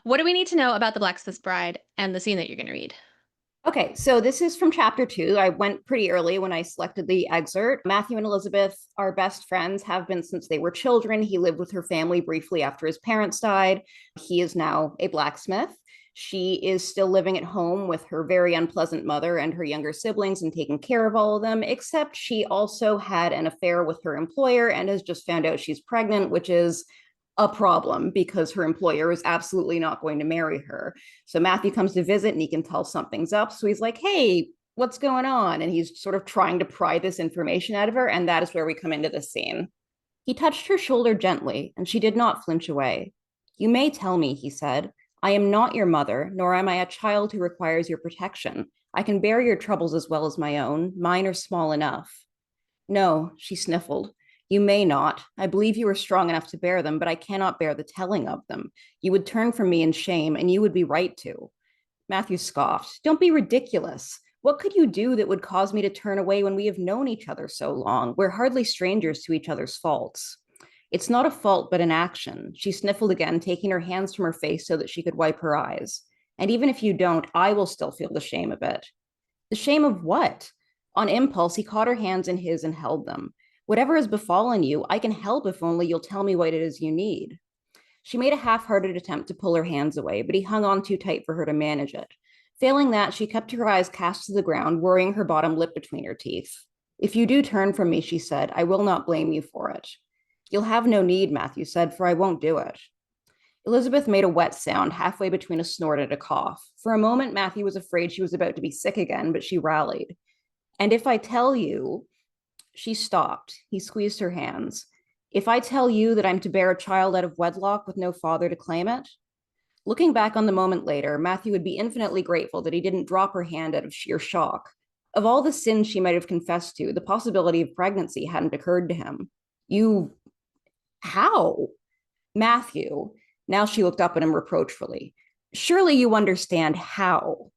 What do we need to know about the Blacksmith's Bride and the scene that you're going to read? Okay, so this is from chapter 2. I went pretty early when I selected the excerpt. Matthew and Elizabeth are best friends, have been since they were children. He lived with her family briefly after his parents died. He is now a blacksmith. She is still living at home with her very unpleasant mother and her younger siblings and taking care of all of them, except she also had an affair with her employer and has just found out she's pregnant, which is a problem because her employer is absolutely not going to marry her. So Matthew comes to visit and he can tell something's up. So he's like, hey, what's going on? And he's sort of trying to pry this information out of her. And that is where we come into this scene. He touched her shoulder gently, and she did not flinch away. You may tell me, he said. I am not your mother, nor am I a child who requires your protection. I can bear your troubles as well as my own. Mine are small enough. No, she sniffled. You may not. I believe you are strong enough to bear them, but I cannot bear the telling of them. You would turn from me in shame, and you would be right to. Matthew scoffed. Don't be ridiculous. What could you do that would cause me to turn away when we have known each other so long? We're hardly strangers to each other's faults. It's not a fault, but an action. She sniffled again, taking her hands from her face so that she could wipe her eyes. And even if you don't, I will still feel the shame of it. The shame of what? On impulse, he caught her hands in his and held them. Whatever has befallen you, I can help if only you'll tell me what it is you need. She made a half-hearted attempt to pull her hands away, but he hung on too tight for her to manage it. Failing that, she kept her eyes cast to the ground, worrying her bottom lip between her teeth. If you do turn from me, she said, I will not blame you for it. You'll have no need, Matthew said, for I won't do it. Elizabeth made a wet sound halfway between a snort and a cough. For a moment, Matthew was afraid she was about to be sick again, but she rallied. And if I tell you, she stopped. He squeezed her hands. If I tell you that I'm to bear a child out of wedlock with no father to claim it? Looking back on the moment later, Matthew would be infinitely grateful that he didn't drop her hand out of sheer shock. Of all the sins she might have confessed to, the possibility of pregnancy hadn't occurred to him. You, how? Matthew. Now she looked up at him reproachfully. Surely you understand how.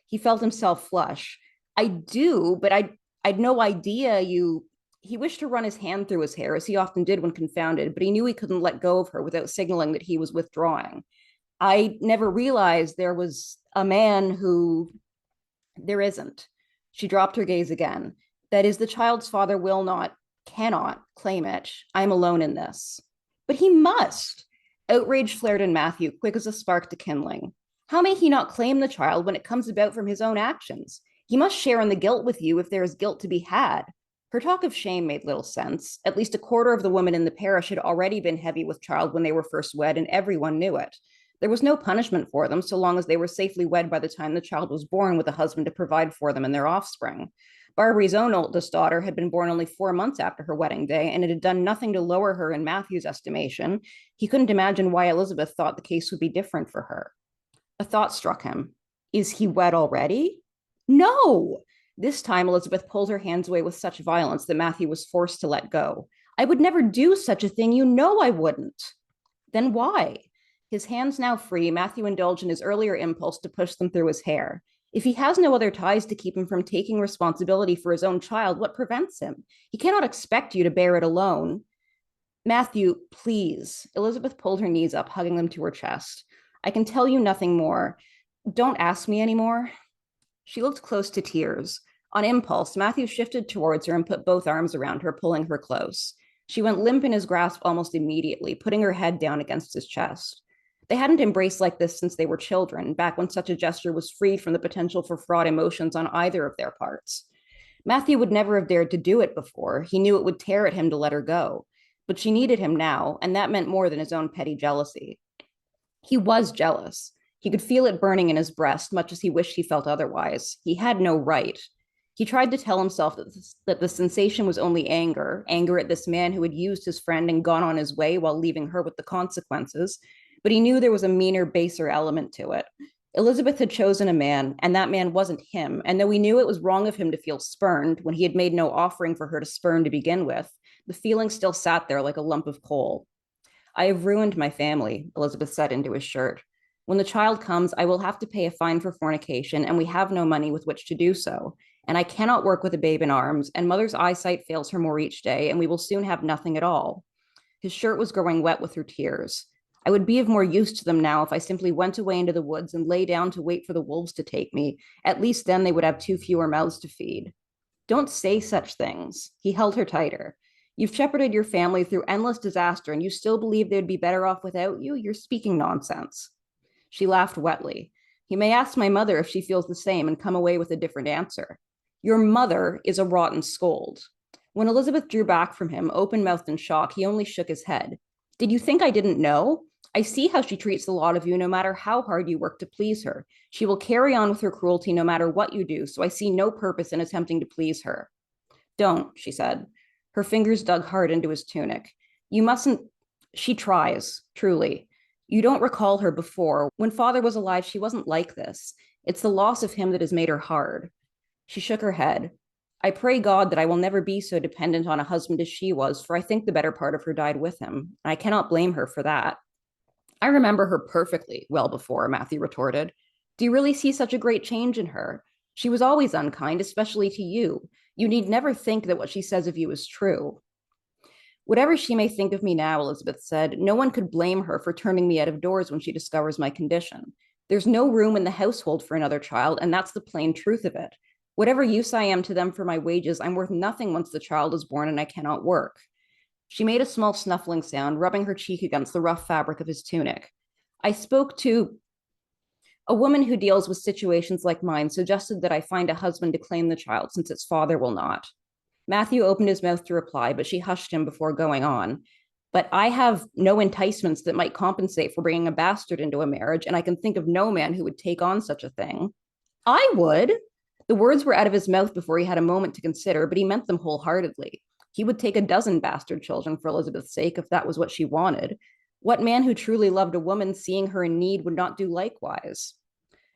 He felt himself flush. I do, but I'd no idea you. He wished to run his hand through his hair, as he often did when confounded, but he knew he couldn't let go of her without signaling that he was withdrawing. I never realized there was a man who. There isn't. She dropped her gaze again. That is, the child's father will not, cannot claim it. I'm alone in this. But he must. Outrage flared in Matthew, quick as a spark to kindling. How may he not claim the child when it comes about from his own actions? He must share in the guilt with you if there is guilt to be had. Her talk of shame made little sense. At least a quarter of the women in the parish had already been heavy with child when they were first wed, and everyone knew it. There was no punishment for them so long as they were safely wed by the time the child was born with a husband to provide for them and their offspring. Barbie's own oldest daughter had been born only 4 months after her wedding day, and it had done nothing to lower her in Matthew's estimation. He couldn't imagine why Elizabeth thought the case would be different for her. A thought struck him. Is he wed already? No! This time, Elizabeth pulled her hands away with such violence that Matthew was forced to let go. I would never do such a thing. You know I wouldn't. Then why? His hands now free, Matthew indulged in his earlier impulse to push them through his hair. If he has no other ties to keep him from taking responsibility for his own child, what prevents him? He cannot expect you to bear it alone. Matthew, please. Elizabeth pulled her knees up, hugging them to her chest. I can tell you nothing more. Don't ask me anymore. She looked close to tears. On impulse, Matthew shifted towards her and put both arms around her, pulling her close. She went limp in his grasp almost immediately, putting her head down against his chest. They hadn't embraced like this since they were children, back when such a gesture was free from the potential for fraught emotions on either of their parts. Matthew would never have dared to do it before. He knew it would tear at him to let her go. But she needed him now, and that meant more than his own petty jealousy. He was jealous. He could feel it burning in his breast, much as he wished he felt otherwise. He had no right. He tried to tell himself that the sensation was only anger, anger at this man who had used his friend and gone on his way while leaving her with the consequences, but he knew there was a meaner, baser element to it. Elizabeth had chosen a man, and that man wasn't him. And though he knew it was wrong of him to feel spurned when he had made no offering for her to spurn to begin with, the feeling still sat there like a lump of coal. I have ruined my family, Elizabeth said into his shirt. When the child comes, I will have to pay a fine for fornication, and we have no money with which to do so. And I cannot work with a babe in arms, and mother's eyesight fails her more each day, and we will soon have nothing at all. His shirt was growing wet with her tears. I would be of more use to them now if I simply went away into the woods and lay down to wait for the wolves to take me. At least then they would have two fewer mouths to feed. Don't say such things. He held her tighter. You've shepherded your family through endless disaster, and you still believe they'd be better off without you? You're speaking nonsense. She laughed wetly. He may ask my mother if she feels the same and come away with a different answer. Your mother is a rotten scold. When Elizabeth drew back from him, open-mouthed in shock, he only shook his head. Did you think I didn't know? I see how she treats the lot of you no matter how hard you work to please her. She will carry on with her cruelty no matter what you do, so I see no purpose in attempting to please her. Don't, she said. Her fingers dug hard into his tunic. You mustn't. She tries, truly. You don't recall her before. When father was alive, she wasn't like this. It's the loss of him that has made her hard. She shook her head. I pray God that I will never be so dependent on a husband as she was, for I think the better part of her died with him. And I cannot blame her for that. I remember her perfectly, well before, Matthew retorted. Do you really see such a great change in her? She was always unkind, especially to you. You need never think that what she says of you is true. Whatever she may think of me now, Elizabeth said, no one could blame her for turning me out of doors when she discovers my condition. There's no room in the household for another child, and that's the plain truth of it. Whatever use I am to them for my wages, I'm worth nothing once the child is born and I cannot work. She made a small snuffling sound, rubbing her cheek against the rough fabric of his tunic. I spoke to a woman who deals with situations like mine, suggested that I find a husband to claim the child since its father will not. Matthew opened his mouth to reply, but she hushed him before going on. But I have no enticements that might compensate for bringing a bastard into a marriage, and I can think of no man who would take on such a thing. I would. The words were out of his mouth before he had a moment to consider, but he meant them wholeheartedly. He would take a dozen bastard children for Elizabeth's sake if that was what she wanted. What man who truly loved a woman, seeing her in need, would not do likewise?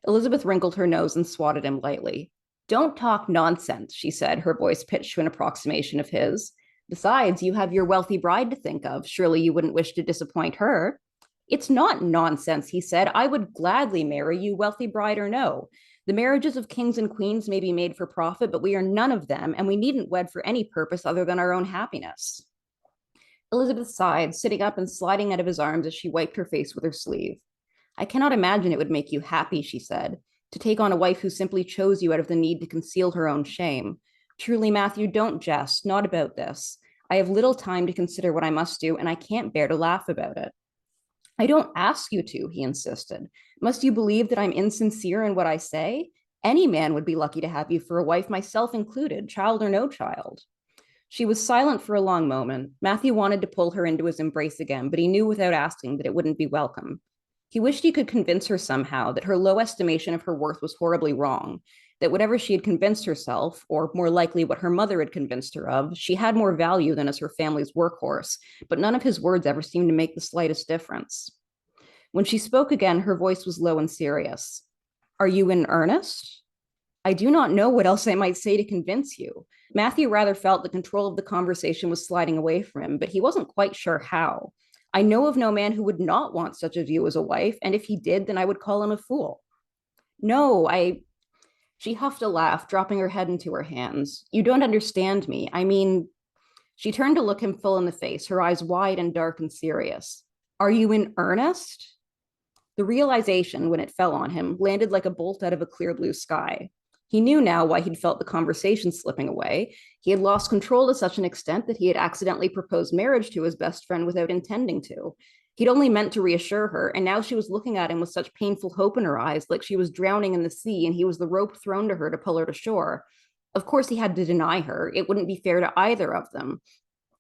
Elizabeth wrinkled her nose and swatted him lightly. Don't talk nonsense, she said, her voice pitched to an approximation of his. Besides, you have your wealthy bride to think of. Surely you wouldn't wish to disappoint her. It's not nonsense, he said. I would gladly marry you, wealthy bride or no. The marriages of kings and queens may be made for profit, but we are none of them, and we needn't wed for any purpose other than our own happiness. Elizabeth sighed, sitting up and sliding out of his arms as she wiped her face with her sleeve. I cannot imagine it would make you happy, she said, to take on a wife who simply chose you out of the need to conceal her own shame. Truly, Matthew, don't jest, not about this. I have little time to consider what I must do, and I can't bear to laugh about it. I don't ask you to, he insisted. Must you believe that I'm insincere in what I say? Any man would be lucky to have you for a wife, myself included, child or no child. She was silent for a long moment. Matthew wanted to pull her into his embrace again, but he knew without asking that it wouldn't be welcome. He wished he could convince her somehow that her low estimation of her worth was horribly wrong, that whatever she had convinced herself, or more likely what her mother had convinced her of, she had more value than as her family's workhorse, but none of his words ever seemed to make the slightest difference. When she spoke again, her voice was low and serious. Are you in earnest? I do not know what else I might say to convince you. Matthew rather felt the control of the conversation was sliding away from him, but he wasn't quite sure how. I know of no man who would not want such a view as a wife, and if he did, then I would call him a fool. No, She huffed a laugh, dropping her head into her hands. You don't understand me. I mean, she turned to look him full in the face, her eyes wide and dark and serious. Are you in earnest? The realization, when it fell on him, landed like a bolt out of a clear blue sky. He knew now why he'd felt the conversation slipping away. He had lost control to such an extent that he had accidentally proposed marriage to his best friend without intending to. He'd only meant to reassure her, and now she was looking at him with such painful hope in her eyes, like she was drowning in the sea and he was the rope thrown to her to pull her to shore. Of course, he had to deny her. It wouldn't be fair to either of them.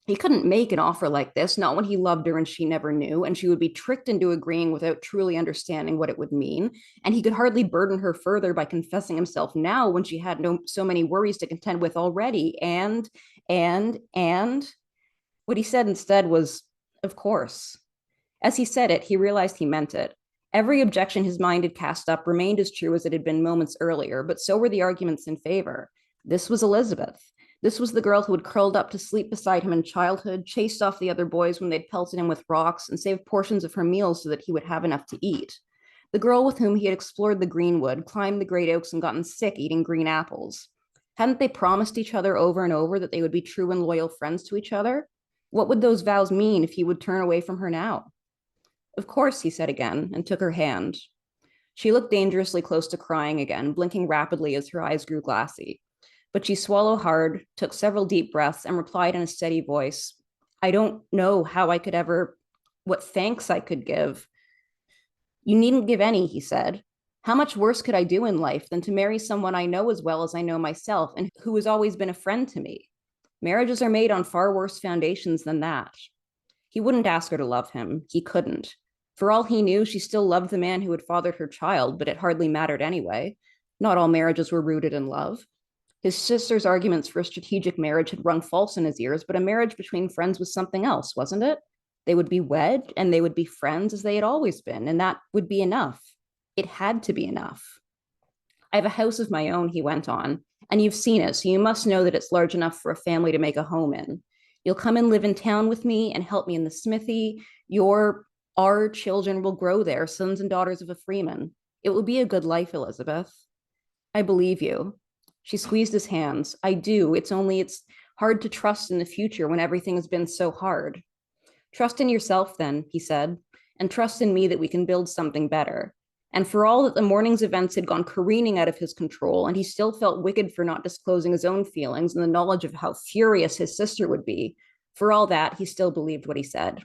He couldn't make an offer like this, not when he loved her and she never knew, and she would be tricked into agreeing without truly understanding what it would mean. And he could hardly burden her further by confessing himself now when she had so many worries to contend with already. And what he said instead was, of course. As he said it, he realized he meant it. Every objection his mind had cast up remained as true as it had been moments earlier, but so were the arguments in favor. This was Elizabeth. This was the girl who had curled up to sleep beside him in childhood, chased off the other boys when they'd pelted him with rocks, and saved portions of her meals so that he would have enough to eat. The girl with whom he had explored the greenwood, climbed the great oaks, and gotten sick eating green apples. Hadn't they promised each other over and over that they would be true and loyal friends to each other? What would those vows mean if he would turn away from her now? Of course, he said again, and took her hand. She looked dangerously close to crying again, blinking rapidly as her eyes grew glassy. But she swallowed hard, took several deep breaths, and replied in a steady voice, I don't know how I could ever, what thanks I could give. You needn't give any, he said. How much worse could I do in life than to marry someone I know as well as I know myself and who has always been a friend to me? Marriages are made on far worse foundations than that. He wouldn't ask her to love him. He couldn't. For all he knew, she still loved the man who had fathered her child, but it hardly mattered anyway. Not all marriages were rooted in love. His sister's arguments for a strategic marriage had rung false in his ears, but a marriage between friends was something else, wasn't it? They would be wed and they would be friends as they had always been, and that would be enough. It had to be enough. I have a house of my own, he went on, and you've seen it, so you must know that it's large enough for a family to make a home in. You'll come and live in town with me and help me in the smithy. Our children will grow there, sons and daughters of a freeman. It will be a good life, Elizabeth. I believe you. She squeezed his hands. I do. It's hard to trust in the future when everything has been so hard. Trust in yourself, then, he said, and trust in me that we can build something better. And for all that the morning's events had gone careening out of his control, and he still felt wicked for not disclosing his own feelings and the knowledge of how furious his sister would be, for all that, he still believed what he said.